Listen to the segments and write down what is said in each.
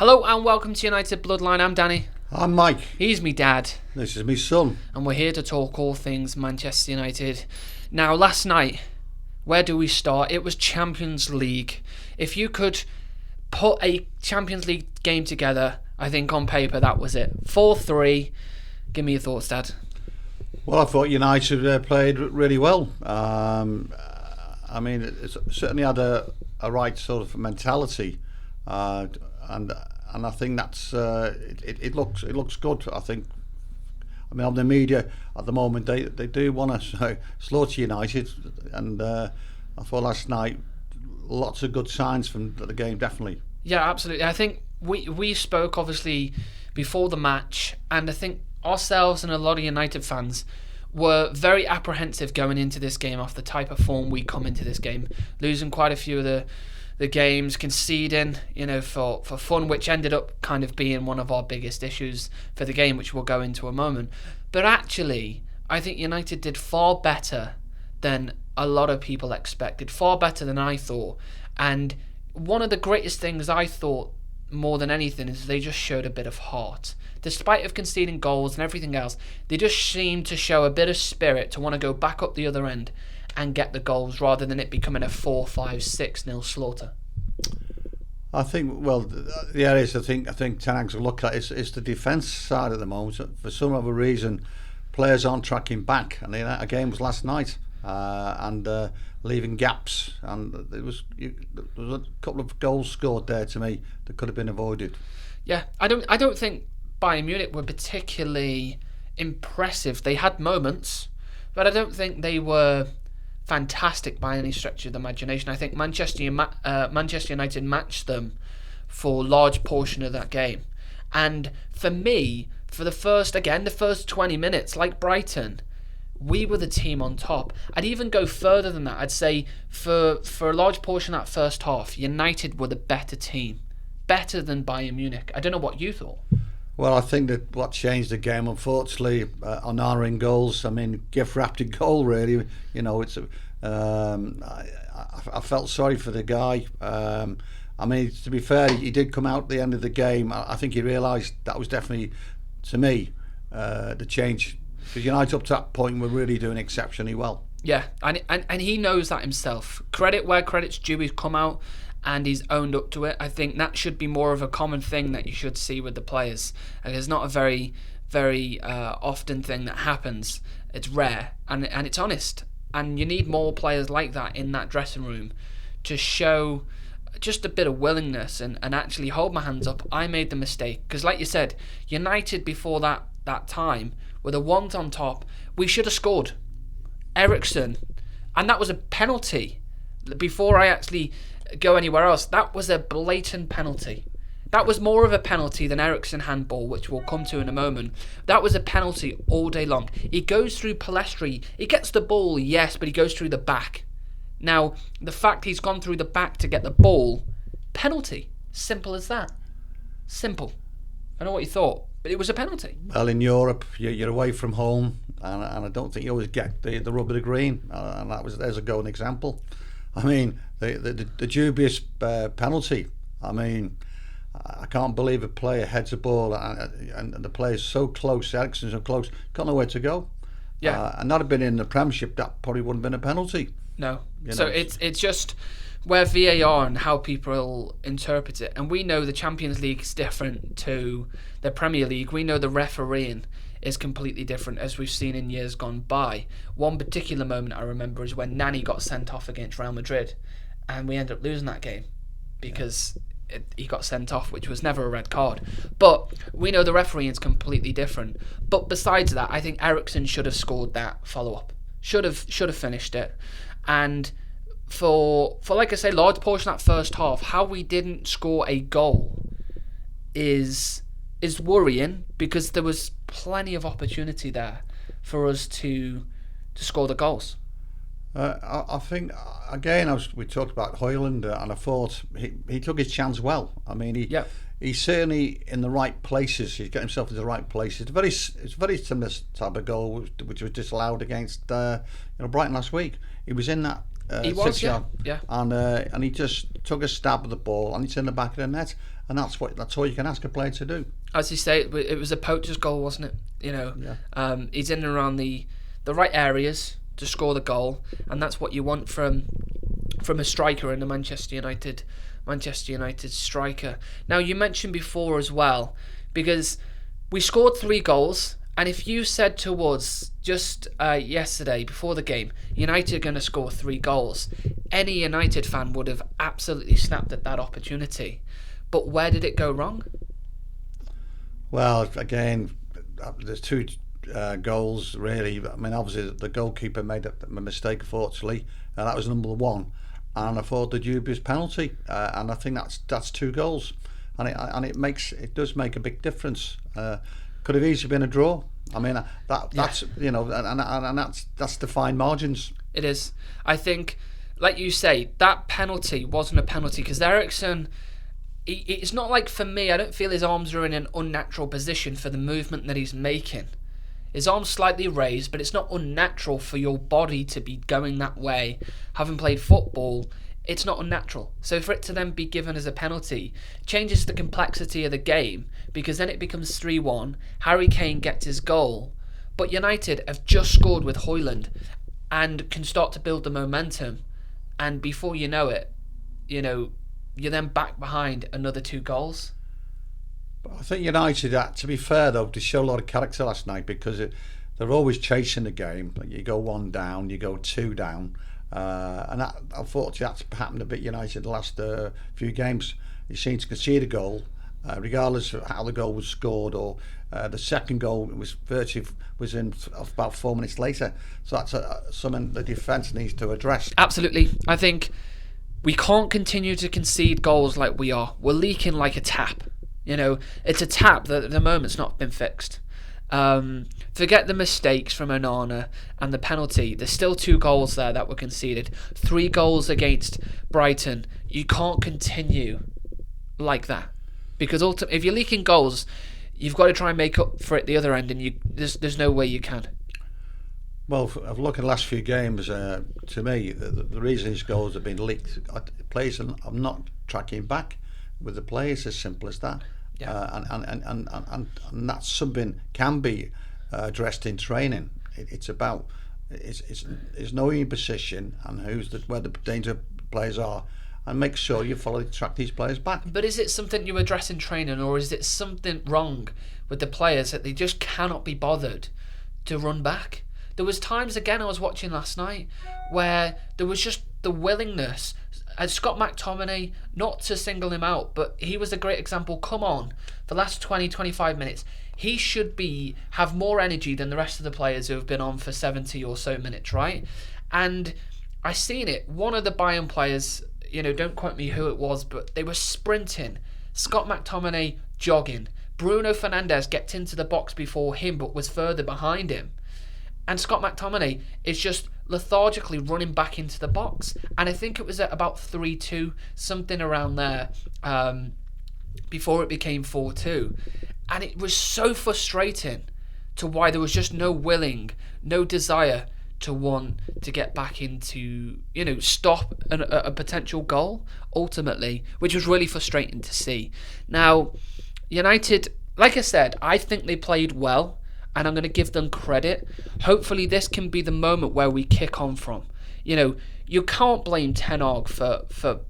Hello and welcome to United Bloodline. I'm Danny. I'm Mike. He's me dad. This is me son. And we're here to talk all things Manchester United. Now, last night, where do we start? It was Champions League. If you could put a Champions League game together, I think on paper that was it. 4-3. Give me your thoughts, Dad. Well, I thought United played really well. I mean, it certainly had a right sort of mentality, and I think that's it looks good. I mean, on the media at the moment they do want to slaughter United, and I thought last night lots of good signs from the game, definitely. Yeah, absolutely. I think we spoke obviously before the match, and I think ourselves and a lot of United fans were very apprehensive going into this game off the type of form we come into this game, losing quite a few of the games, conceding, for fun, which ended up kind of being one of our biggest issues for the game, which we'll go into a moment. But actually, I think United did far better than a lot of people expected, far better than I thought. And one of the greatest things I thought more than anything is they just showed a bit of heart. Despite of conceding goals and everything else, they just seemed to show a bit of spirit to want to go back up the other end and get the goals rather than it becoming a 4-5-6-0 slaughter. I think, well, the areas I think Ten Hag's will look at is the defence side at the moment. For some other reason, players aren't tracking back, and that game was last night, and leaving gaps, and there was a couple of goals scored there to me that could have been avoided. Yeah, I don't think Bayern Munich were particularly impressive. They had moments, but I don't think they were fantastic by any stretch of the imagination. I think Manchester United matched them for a large portion of that game. And for me, for the first 20 minutes, like Brighton, we were the team on top. I'd even go further than that. I'd say for a large portion of that first half, United were the better team. Better than Bayern Munich. I don't know what you thought. Well, I think that what changed the game, unfortunately, Onana in goals. I mean, gift-wrapped in goal, really. It's. I felt sorry for the guy. I mean, to be fair, he did come out at the end of the game. I think he realised that was definitely, to me, the change. Because United up to that point were really doing exceptionally well. Yeah, and he knows that himself. Credit where credit's due. He's come out and he's owned up to it. I think that should be more of a common thing that you should see with the players. And it's not a very, very often thing that happens. It's rare and it's honest. And you need more players like that in that dressing room to show just a bit of willingness and actually hold my hands up. I made the mistake. Because like you said, United before that time were the ones on top. We should have scored. Eriksen. And that was a penalty. Before I actually go anywhere else, that was a blatant penalty. That was more of a penalty than Eriksen handball, which we'll come to in a moment. That was a penalty all day long. He goes through Palestri. He gets the ball, yes, but he goes through the back. Now, the fact he's gone through the back to get the ball, penalty. Simple as that. Simple. I don't know what you thought, but it was a penalty. Well, in Europe, you're away from home, and I don't think you always get the rub of the green, and there's a golden example. I mean, the dubious penalty. I mean, I can't believe a player heads a ball and the player's so close, Eriksen's so close, got nowhere to go. Yeah. And that had been in the Premiership, that probably wouldn't have been a penalty. No. So it's just where VAR and how people interpret it. And we know the Champions League is different to the Premier League. We know the refereeing is completely different, as we've seen in years gone by. One particular moment I remember is when Nani got sent off against Real Madrid, and we ended up losing that game because he got sent off, which was never a red card. But we know the refereeing is completely different. But besides that, I think Eriksen should have scored that follow-up. Should have finished it. And for like I say, large portion of that first half, how we didn't score a goal is worrying, because there was plenty of opportunity there for us to score the goals. I think again, we talked about Højlund, and I thought he took his chance well. I mean, he's certainly in the right places. He's got himself in the right places. It's very similar type of goal which was disallowed against Brighton last week. He was in that He was, 6 yard, yeah. and he just took a stab at the ball, and it's in the back of the net, and that's all you can ask a player to do. As you say, it was a poacher's goal, wasn't it? He's in and around the right areas to score the goal, and that's what you want from a striker in a Manchester United striker. Now, you mentioned before as well, because we scored 3 goals, and if you said to us just yesterday before the game, United are going to score 3 goals, any United fan would have absolutely snapped at that opportunity. But where did it go wrong? Well, again, there's 2 goals really. I mean, obviously the goalkeeper made a mistake, unfortunately, and that was number 1. And I thought the dubious penalty, and I think that's 2 goals, and it does make a big difference. Could have easily been a draw. I mean, that's and that's the fine margins. It is. I think, like you say, that penalty wasn't a penalty because Eriksen. It's not like, for me, I don't feel his arms are in an unnatural position for the movement that he's making. His arm's slightly raised, but it's not unnatural for your body to be going that way. Having played football, it's not unnatural. So for it to then be given as a penalty changes the complexity of the game, because then it becomes 3-1. Harry Kane gets his goal, but United have just scored with Højlund and can start to build the momentum. And before you know it, you're then back behind another 2 goals. But I think United, to be fair though, they showed a lot of character last night, because they're always chasing the game. Like, you go 1 down, you go 2 down, and that, unfortunately, that's happened a bit United the last few games. You seem to concede a goal, regardless of how the goal was scored, or the second goal was in about 4 minutes later. So that's something the defence needs to address. Absolutely. I think we can't continue to concede goals like we are. We're leaking like a tap. It's a tap that at the moment's not been fixed. Forget the mistakes from Onana and the penalty. There's still 2 goals there that were conceded. 3 goals against Brighton. You can't continue like that, because ultimately, if you're leaking goals, you've got to try and make up for it the other end, and there's no way you can. Well, I've looked at the last few games. To me, the reason these goals have been leaked, players are not tracking back with the players. As simple as that. Yeah. And that's something can be addressed in training. It's about it's knowing your position and where the danger players are, and make sure you track these players back. But is it something you address in training, or is it something wrong with the players that they just cannot be bothered to run back? There was times, again, I was watching last night, where there was just the willingness. Scott McTominay, not to single him out, but he was a great example. Come on, the last 20-25 minutes, he should have more energy than the rest of the players who have been on for 70 or so minutes, right? And I seen it. One of the Bayern players, don't quote me who it was, but they were sprinting. Scott McTominay jogging. Bruno Fernandes gets into the box before him, but was further behind him. And Scott McTominay is just lethargically running back into the box. And I think it was at about 3-2, something around there, before it became 4-2. And it was so frustrating to why there was just no desire to want to get back into, stop a potential goal, ultimately, which was really frustrating to see. Now, United, like I said, I think they played well, and I'm going to give them credit. Hopefully this can be the moment where we kick on from. You can't blame Ten Hag for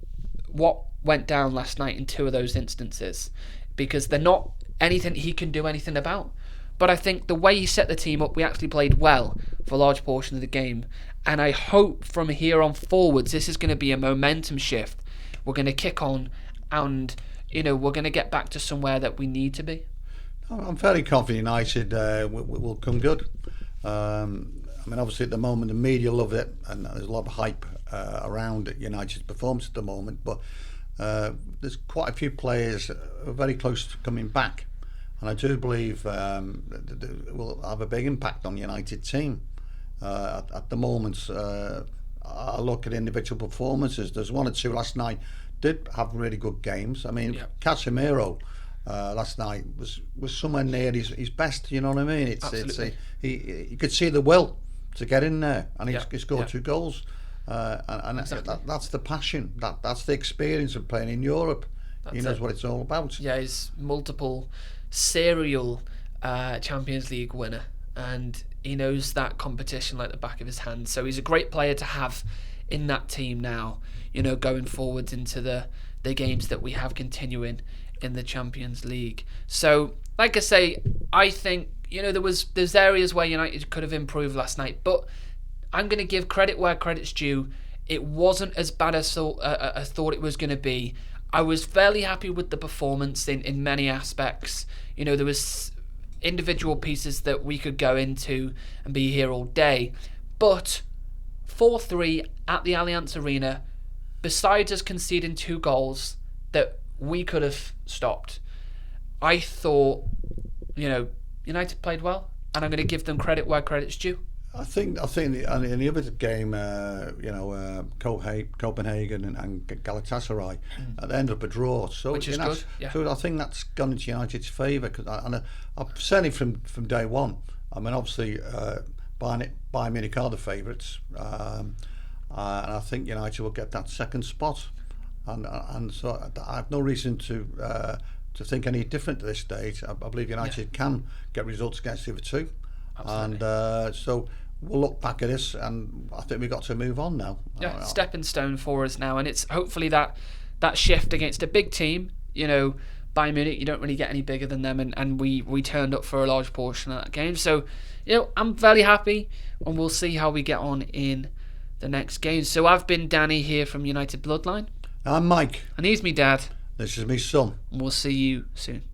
what went down last night in 2 of those instances, because they're not anything he can do anything about. But I think the way he set the team up, we actually played well for a large portion of the game. And I hope from here on forwards, this is going to be a momentum shift. We're going to kick on, and we're going to get back to somewhere that we need to be. I'm fairly confident United will come good. Obviously at the moment the media love it, and there's a lot of hype around United's performance at the moment. But there's quite a few players who are very close to coming back, and I do believe it will have a big impact on the United team. At the moment, I look at individual performances. There's 1 or 2 last night did have really good games. Casemiro last night was somewhere near his best. You know what I mean? You could see the will to get in there, and he scored 2 goals. and Exactly. that's the passion. That's the experience of playing in Europe. He knows what it's all about. Yeah, he's multiple serial Champions League winner, and he knows that competition like the back of his hand. So he's a great player to have in that team now, going forwards into the games that we have continuing in the Champions League. So, like I say, I think, there's areas where United could have improved last night, but I'm going to give credit where credit's due. It wasn't as bad as I thought it was going to be. I was fairly happy with the performance in many aspects. There was individual pieces that we could go into and be here all day. But 4-3 at the Allianz Arena, besides us conceding 2 goals that we could have stopped, I thought, United played well, and I'm going to give them credit where credit's due. I think in the other game, Copenhagen and Galatasaray, they ended up a draw. So Which is good. Yeah. So I think that's gone into United's favour. And certainly from day one. I mean, obviously, Bayern Munich are the favourites, and I think United will get that second spot. And so I have no reason to think any different at this stage. I believe United can get results against the other two. Absolutely. And so we'll look back at this, and I think we've got to move on now. Yeah, stepping stone for us now, and it's hopefully that shift against a big team. Bayern Munich, you don't really get any bigger than them, and we turned up for a large portion of that game. So, I'm very happy, and we'll see how we get on in the next game. So I've been Danny here from United Bloodline. I'm Mike. And he's me dad. This is me son. And we'll see you soon.